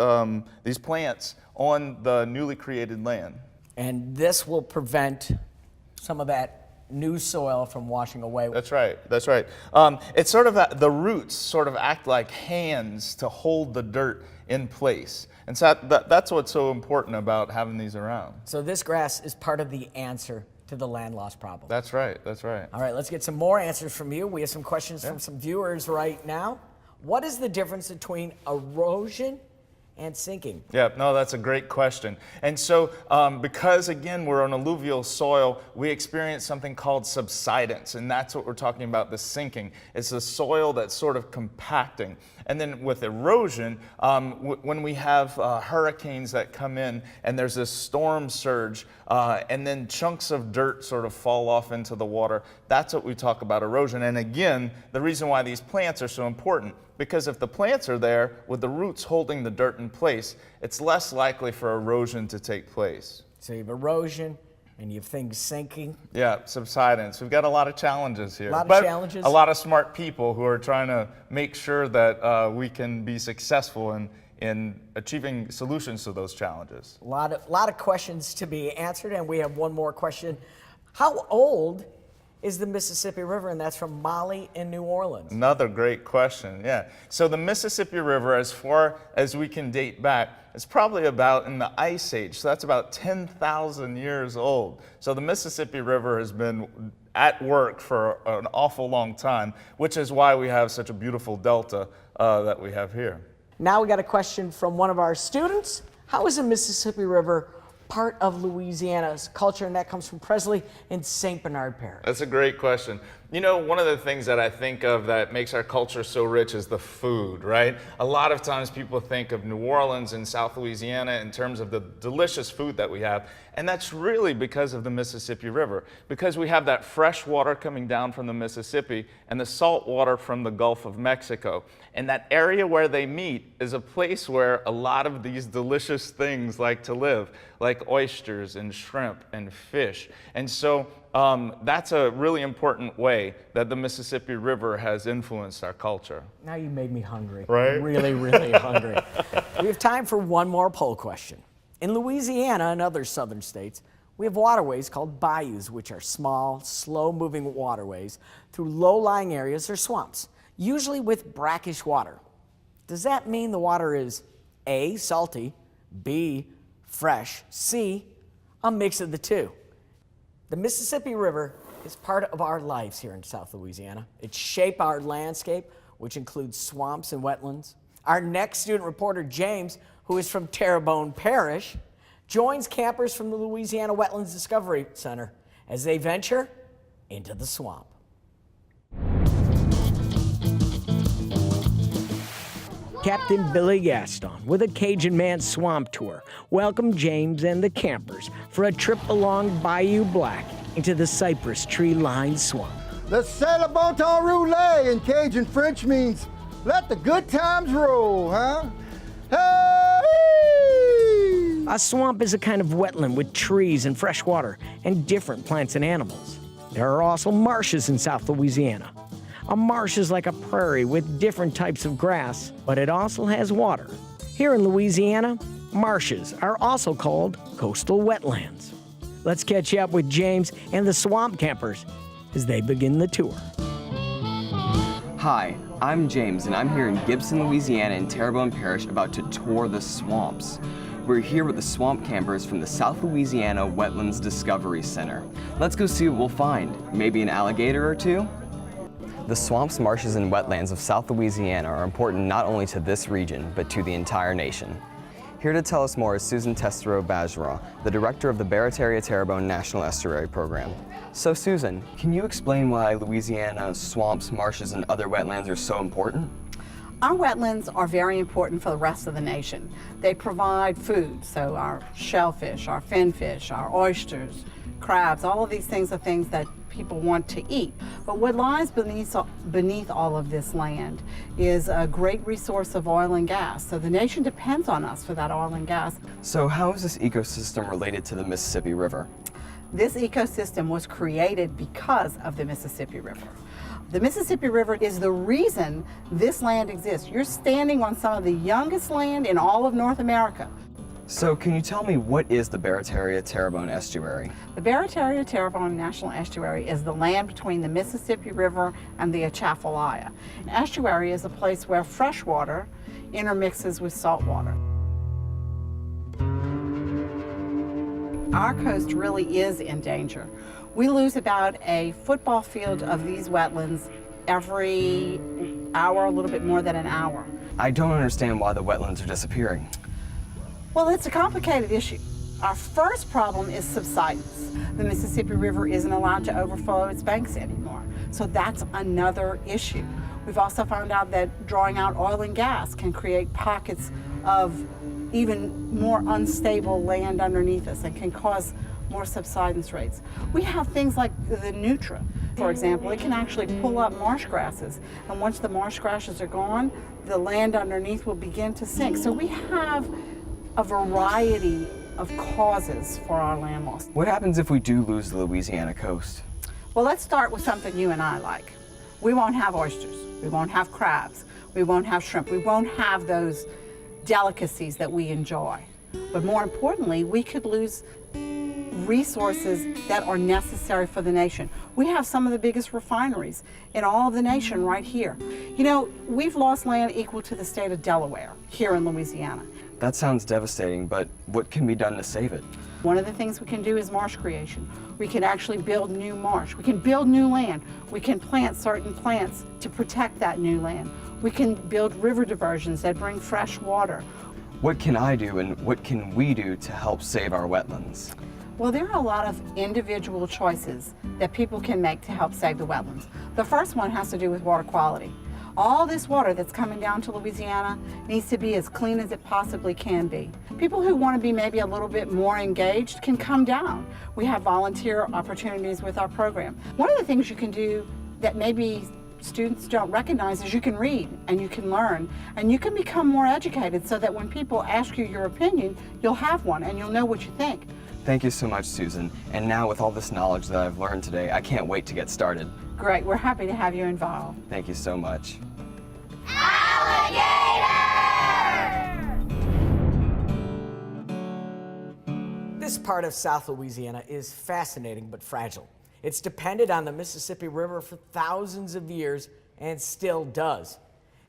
plants on the newly created land. And this will prevent some of that new soil from washing away. That's right. That's right. It's sort of the roots sort of act like hands to hold the dirt in place. And so that's what's so important about having these around. So this grass is part of the answer to the land loss problem. That's right. That's right. All right, let's get some more answers from you. We have some questions from some viewers right now. What is the difference between erosion and sinking? Yeah, no, that's a great question. And so because, again, we're on alluvial soil, we experience something called subsidence, and that's what we're talking about, the sinking. It's the soil that's sort of compacting. And then with erosion, when we have hurricanes that come in and there's this storm surge and then chunks of dirt sort of fall off into the water, that's what we talk about erosion. And again, the reason why these plants are so important, because if the plants are there with the roots holding the dirt in place, it's less likely for erosion to take place. So you have erosion and you have things sinking. Yeah, subsidence. We've got a lot of challenges here. A lot of challenges. A lot of smart people who are trying to make sure that we can be successful in achieving solutions to those challenges. A lot of questions to be answered, and we have one more question. How old is the Mississippi River? And that's from Molly in New Orleans. Another great question, yeah. So the Mississippi River, as far as we can date back, is probably about in the Ice Age. So that's about 10,000 years old. So the Mississippi River has been at work for an awful long time, which is why we have such a beautiful delta that we have here. Now we got a question from one of our students. How is the Mississippi River part of Louisiana's culture? And that comes from Presley in St. Bernard Parish. That's a great question. You know, one of the things that I think of that makes our culture so rich is the food, right? A lot of times people think of New Orleans and South Louisiana in terms of the delicious food that we have, and that's really because of the Mississippi River, because we have that fresh water coming down from the Mississippi and the salt water from the Gulf of Mexico. And that area where they meet is a place where a lot of these delicious things like to live, like oysters and shrimp and fish. And so that's a really important way that the Mississippi River has influenced our culture. Now you made me hungry. Right? Really, really hungry. We have time for one more poll question. In Louisiana and other southern states, we have waterways called bayous, which are small, slow-moving waterways through low-lying areas or swamps, usually with brackish water. Does that mean the water is A, salty, B, fresh, C, a mix of the two? The Mississippi River is part of our lives here in South Louisiana. It shapes our landscape, which includes swamps and wetlands. Our next student reporter, James, who is from Terrebonne Parish, joins campers from the Louisiana Wetlands Discovery Center as they venture into the swamp. Captain Billy Gaston with a Cajun Man Swamp Tour welcomed James and the campers for a trip along Bayou Black into the cypress tree-lined swamp. The C'est le bon temps roulé in Cajun French means let the good times roll, huh? Hey! A swamp is a kind of wetland with trees and fresh water and different plants and animals. There are also marshes in South Louisiana. A marsh is like a prairie with different types of grass, but it also has water. Here in Louisiana, marshes are also called coastal wetlands. Let's catch up with James and the swamp campers as they begin the tour. Hi, I'm James, and I'm here in Gibson, Louisiana in Terrebonne Parish about to tour the swamps. We're here with the swamp campers from the South Louisiana Wetlands Discovery Center. Let's go see what we'll find. Maybe an alligator or two? The swamps, marshes, and wetlands of South Louisiana are important not only to this region, but to the entire nation. Here to tell us more is Susan Testereau-Bergeron, the director of the Barataria-Terrebonne National Estuary Program. So Susan, can you explain why Louisiana's swamps, marshes, and other wetlands are so important? Our wetlands are very important for the rest of the nation. They provide food, so our shellfish, our finfish, our oysters, crabs, all of these things are things that people want to eat. But what lies beneath all of this land is a great resource of oil and gas. So the nation depends on us for that oil and gas. So how is this ecosystem related to the Mississippi River? This ecosystem was created because of the Mississippi River. The Mississippi River is the reason this land exists. You're standing on some of the youngest land in all of North America. So can you tell me what is the Barataria-Terrebonne Estuary? The Barataria-Terrebonne National Estuary is the land between the Mississippi River and the Atchafalaya. An estuary is a place where fresh water intermixes with salt water. Our coast really is in danger. We lose about a football field of these wetlands every hour, a little bit more than an hour. I don't understand why the wetlands are disappearing. Well, it's a complicated issue. Our first problem is subsidence. The Mississippi River isn't allowed to overflow its banks anymore, so that's another issue. We've also found out that drawing out oil and gas can create pockets of even more unstable land underneath us and can cause more subsidence rates. We have things like the Nutra, for example. It can actually pull up marsh grasses, and once the marsh grasses are gone, the land underneath will begin to sink. So we have a variety of causes for our land loss. What happens if we do lose the Louisiana coast? Well, let's start with something you and I like. We won't have oysters, we won't have crabs, we won't have shrimp, we won't have those delicacies that we enjoy. But more importantly, we could lose resources that are necessary for the nation. We have some of the biggest refineries in all of the nation right here. You know, we've lost land equal to the state of Delaware here in Louisiana. That sounds devastating, but what can be done to save it? One of the things we can do is marsh creation. We can actually build new marsh. We can build new land. We can plant certain plants to protect that new land. We can build river diversions that bring fresh water. What can I do and what can we do to help save our wetlands? Well, there are a lot of individual choices that people can make to help save the wetlands. The first one has to do with water quality. All this water that's coming down to Louisiana needs to be as clean as it possibly can be. People who want to be maybe a little bit more engaged can come down. We have volunteer opportunities with our program. One of the things you can do that maybe students don't recognize is you can read and you can learn and you can become more educated so that when people ask you your opinion, you'll have one and you'll know what you think. Thank you so much, Susan. And now with all this knowledge that I've learned today, I can't wait to get started. Great, we're happy to have you involved. Thank you so much. part of South Louisiana is fascinating but fragile. It's depended on the Mississippi River for thousands of years and still does.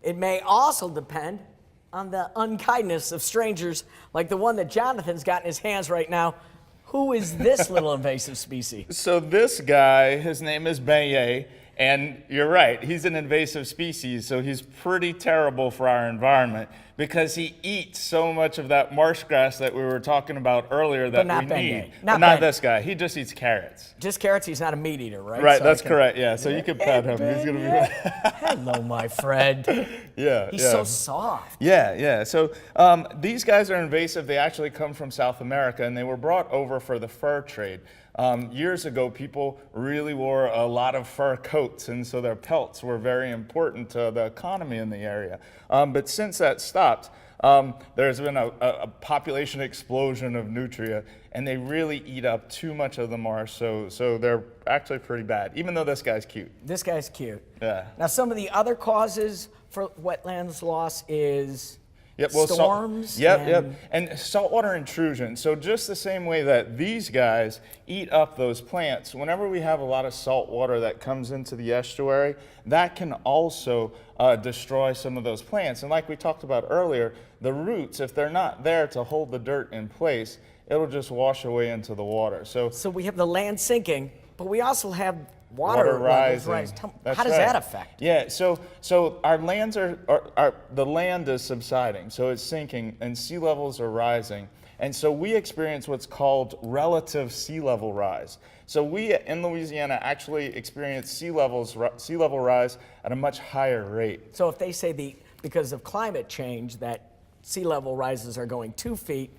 It may also depend on the unkindness of strangers like the one that Jonathan's got in his hands right now. Who is this little invasive species? So this guy, his name is beignet, and you're right, he's an invasive species, so he's pretty terrible for our environment because he eats so much of that marsh grass that we were talking about earlier that we need. Not this guy, he just eats carrots. Just carrots, he's not a meat eater, right? Right, so that's correct, yeah, so you can pet him. He's gonna be Hello, my friend. Yeah, He's so soft. Yeah. So these guys are invasive. They actually come from South America, and they were brought over for the fur trade. Years ago, people really wore a lot of fur coats, and so their pelts were very important to the economy in the area. But since that stopped, there's been a population explosion of nutria, and they really eat up too much of the marsh, so they're actually pretty bad, even though this guy's cute. This guy's cute. Yeah. Now, some of the other causes for wetlands loss is storms. And saltwater intrusion. So just the same way that these guys eat up those plants, whenever we have a lot of salt water that comes into the estuary, that can also destroy some of those plants. And like we talked about earlier, the roots, if they're not there to hold the dirt in place, it'll just wash away into the water. So we have the land sinking, but we also have water rising. How does that affect? Yeah, so our lands the land is subsiding, so it's sinking, and sea levels are rising. And so we experience what's called relative sea level rise. So we in Louisiana actually experience sea level rise at a much higher rate. So if they say because of climate change that sea level rises are going 2 feet,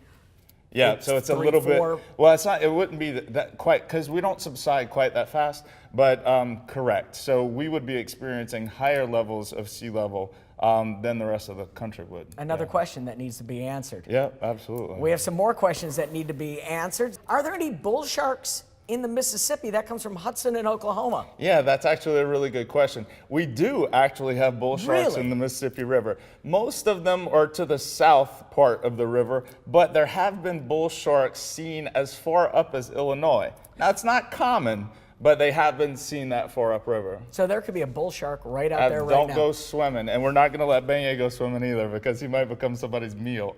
yeah, so it's a little bit, well, it's not, it wouldn't be that quite, because we don't subside quite that fast, but correct. So we would be experiencing higher levels of sea level than the rest of the country would. Another question that needs to be answered. Yeah, absolutely. We have some more questions that need to be answered. Are there any bull sharks in the Mississippi? That comes from Hudson in Oklahoma. Yeah, that's actually a really good question. We do actually have bull sharks in the Mississippi River. Most of them are to the south part of the river, but there have been bull sharks seen as far up as Illinois. Now, it's not common, but they have been seen that far upriver. So there could be a bull shark right out there right now. Don't go swimming, and we're not going to let beignet go swimming either because he might become somebody's meal.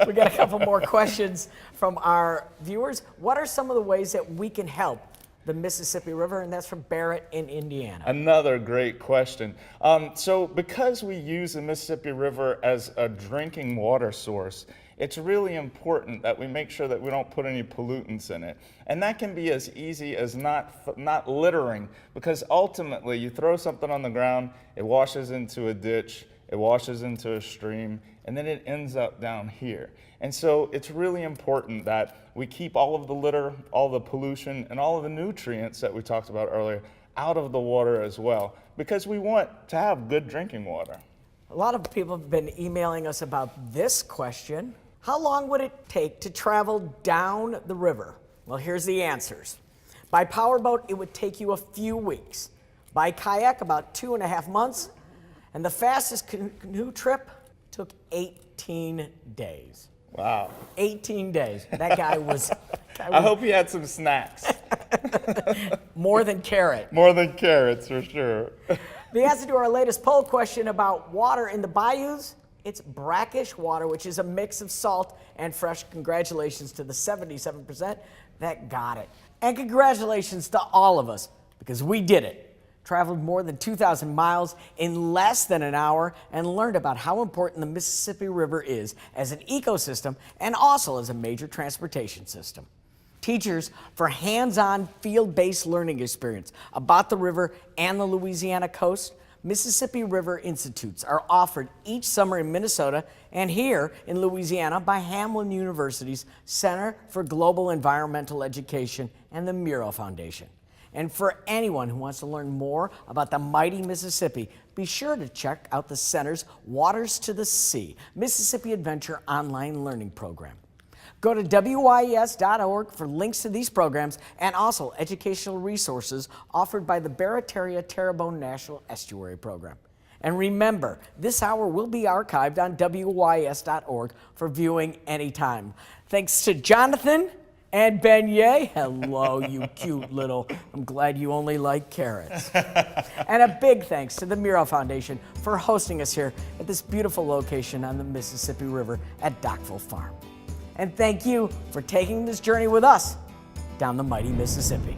We got a couple more questions from our viewers. What are some of the ways that we can help the Mississippi River? And that's from Barrett in Indiana. Another great question. So because we use the Mississippi River as a drinking water source, it's really important that we make sure that we don't put any pollutants in it. And that can be as easy as not littering, because ultimately you throw something on the ground, it washes into a ditch, it washes into a stream, and then it ends up down here. And so it's really important that we keep all of the litter, all the pollution, and all of the nutrients that we talked about earlier out of the water as well, because we want to have good drinking water. A lot of people have been emailing us about this question. How long would it take to travel down the river? Well, here's the answers. By powerboat, it would take you a few weeks. By kayak, about 2.5 months. And the fastest canoe trip took 18 days. Wow. 18 days. That guy was... I hope he had some snacks. More than carrot. More than carrots, for sure. The answer to our latest poll question about water in the bayous, it's brackish water, which is a mix of salt and fresh. Congratulations to the 77% that got it. And congratulations to all of us, because we did it. Traveled more than 2,000 miles in less than an hour and learned about how important the Mississippi River is as an ecosystem and also as a major transportation system. Teachers for hands-on field-based learning experience about the river and the Louisiana coast, Mississippi River Institutes are offered each summer in Minnesota and here in Louisiana by Hamlin University's Center for Global Environmental Education and the Murrow Foundation. And for anyone who wants to learn more about the mighty Mississippi, be sure to check out the center's Waters to the Sea, Mississippi Adventure online learning program. Go to WYES.org for links to these programs and also educational resources offered by the Barataria-Terrebonne National Estuary Program. And remember, this hour will be archived on WYES.org for viewing anytime. Thanks to Jonathan And beignet, hello, you cute little, I'm glad you only like carrots. And a big thanks to the Miro Foundation for hosting us here at this beautiful location on the Mississippi River at Dockville Farm. And thank you for taking this journey with us down the mighty Mississippi.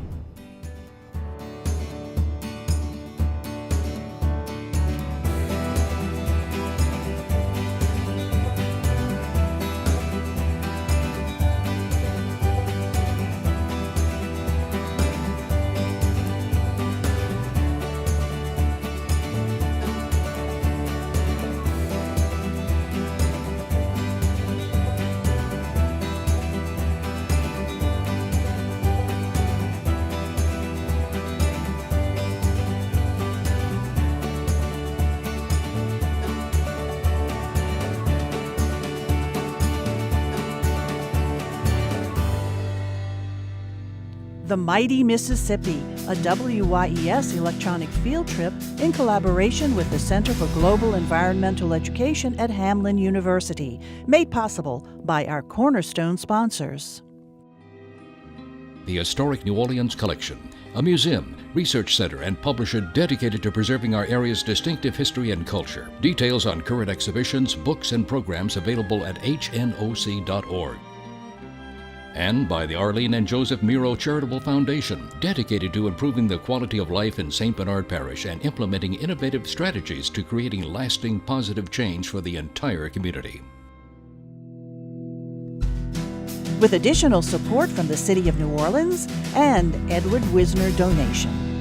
The Mighty Mississippi, a WYES electronic field trip in collaboration with the Center for Global Environmental Education at Hamline University, made possible by our cornerstone sponsors. The Historic New Orleans Collection, a museum, research center, and publisher dedicated to preserving our area's distinctive history and culture. Details on current exhibitions, books, and programs available at hnoc.org. And by the Arlene and Joseph Miro Charitable Foundation, dedicated to improving the quality of life in St. Bernard Parish and implementing innovative strategies to creating lasting positive change for the entire community. With additional support from the City of New Orleans and Edward Wisner donation.